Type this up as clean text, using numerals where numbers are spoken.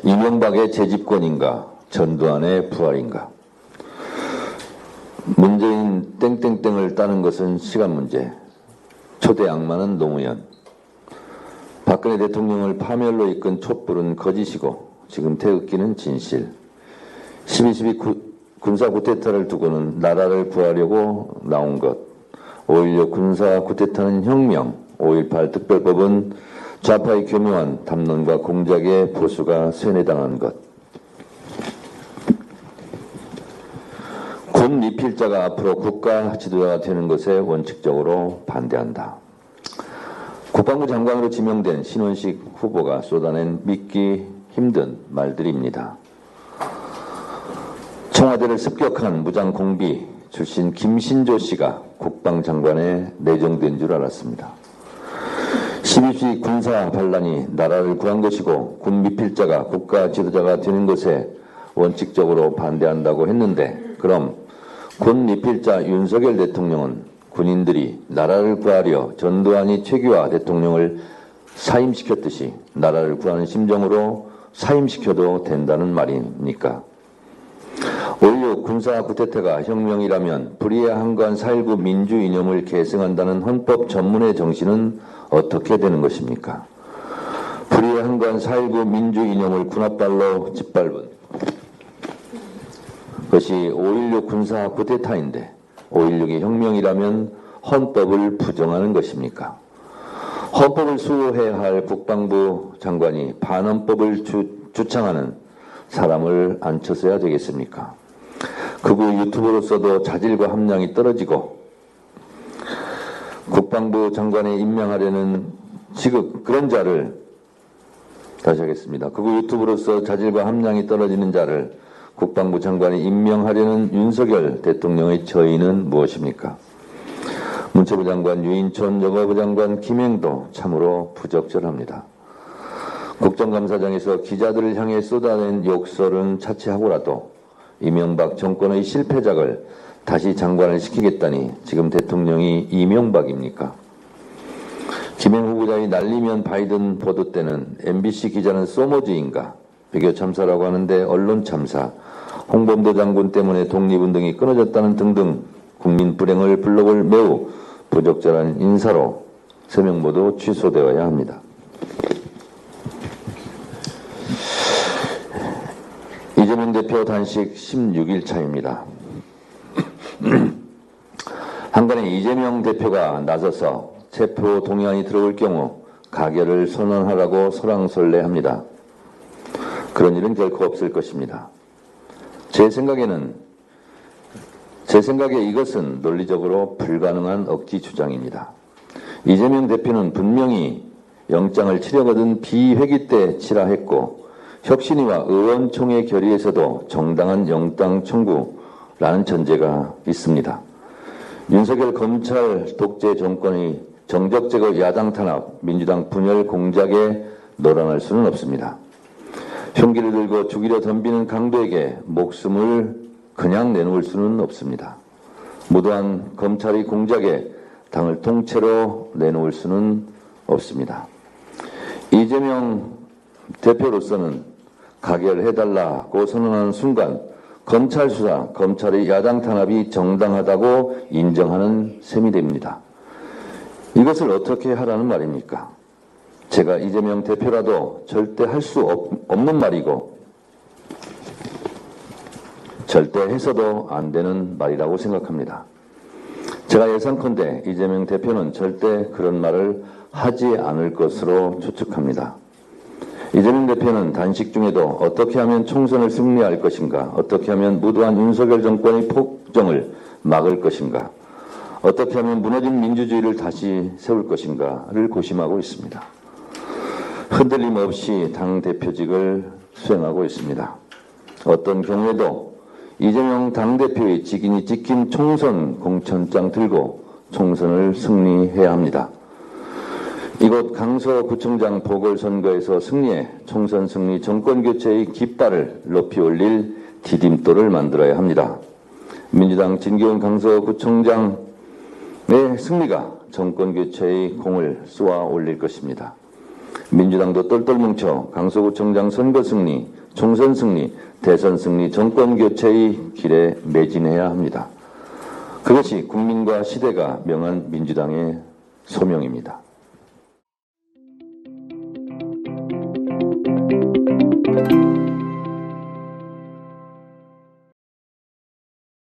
이명박의 재집권인가, 전두환의 부활인가. 문재인 땡땡땡을 따는 것은 시간 문제. 초대 악마는 노무현. 박근혜 대통령을 파멸로 이끈 촛불은 거짓이고 지금 태극기는 진실. 12.12 군사 쿠데타를 두고는 나라를 구하려고 나온 것. 5.16 군사 쿠데타는 혁명. 5.18 특별법은 좌파의 교묘한 담론과 공작에 보수가 세뇌당한 것. 군 미필자가 앞으로 국가 지도자가 되는 것에 원칙적으로 반대한다. 국방부 장관으로 지명된 신원식 후보가 쏟아낸 믿기 힘든 말들입니다. 청와대를 습격한 무장공비 출신 김신조 씨가 국방장관에 내정된 줄 알았습니다. 12.12 군사 반란이 나라를 구한 것이고 군 미필자가 국가 지도자가 되는 것에 원칙적으로 반대한다고 했는데, 그럼 군 미필자 윤석열 대통령은 군인들이 나라를 구하려 전두환이 최규하 대통령을 사임시켰듯이 나라를 구하는 심정으로 사임시켜도 된다는 말입니까? 5.16 군사 쿠데타가 혁명이라면 불의의 한관 4.19 민주 이념을 계승한다는 헌법 전문의 정신은 어떻게 되는 것입니까? 불의의 한관 4.19 민주 이념을 군합발로 짓밟은 그것이 5.16 군사 쿠데타인데 5.16이 혁명이라면 헌법을 부정하는 것입니까? 헌법을 수호해야 할 국방부 장관이 반헌법을 주창하는 사람을 앉혀서야 되겠습니까? 극우 유튜버로서도 자질과 함량이 떨어지고 국방부 장관에 임명하려는 그런 자를, 다시 하겠습니다. 극우 유튜버로서 자질과 함량이 떨어지는 자를 국방부 장관에 임명하려는 윤석열 대통령의 저의는 무엇입니까? 문체부 장관 유인촌, 여가부 장관 김행도 참으로 부적절합니다. 국정감사장에서 기자들을 향해 쏟아낸 욕설은 차치하고라도 이명박 정권의 실패작을 다시 장관을 시키겠다니 지금 대통령이 이명박입니까? 김행 후보자의 날리면 바이든 보도 때는 MBC 기자는 소모즈인가, 배교 참사라고 하는데 언론 참사, 홍범도 장군 때문에 독립운동이 끊어졌다는 등등 국민 불행을 불러올 매우 부적절한 인사로 3명 모두 취소되어야 합니다. 이재명 대표 단식 16일 차입니다. 한간에 이재명 대표가 나서서 체포 동의안이 들어올 경우 가결을 선언하라고 설왕설래합니다. 그런 일은 결코 없을 것입니다. 제 생각에 이것은 논리적으로 불가능한 억지 주장입니다. 이재명 대표는 분명히 영장을 치려거든 비회기 때 치라 했고, 혁신위와 의원총회 결의에서도 정당한 영장 청구라는 전제가 있습니다. 윤석열 검찰 독재 정권의 정적 제거 야당 탄압, 민주당 분열 공작에 놀아날 수는 없습니다. 흉기를 들고 죽이려 덤비는 강도에게 목숨을 그냥 내놓을 수는 없습니다. 무도한 검찰의 공작에 당을 통째로 내놓을 수는 없습니다. 이재명 대표로서는 가결해달라고 선언하는 순간 검찰 수사, 검찰의 야당 탄압이 정당하다고 인정하는 셈이 됩니다. 이것을 어떻게 하라는 말입니까? 제가 이재명 대표라도 절대 할 수 없는 말이고 절대 해서도 안 되는 말이라고 생각합니다. 제가 예상컨대 이재명 대표는 절대 그런 말을 하지 않을 것으로 추측합니다. 이재명 대표는 단식 중에도 어떻게 하면 총선을 승리할 것인가, 어떻게 하면 무도한 윤석열 정권의 폭정을 막을 것인가, 어떻게 하면 무너진 민주주의를 다시 세울 것인가를 고심하고 있습니다. 흔들림 없이 당대표직을 수행하고 있습니다. 어떤 경우에도 이재명 당대표의 직인이 찍힌 총선 공천장 들고 총선을 승리해야 합니다. 이곳 강서구청장 보궐선거에서 승리해 총선 승리 정권교체의 깃발을 높이 올릴 디딤돌을 만들어야 합니다. 민주당 진교훈 강서구청장의 승리가 정권교체의 공을 쏘아 올릴 것입니다. 민주당도 똘똘 뭉쳐 강서구청장 선거 승리, 총선 승리, 대선 승리, 정권 교체의 길에 매진해야 합니다. 그것이 국민과 시대가 명한 민주당의 소명입니다.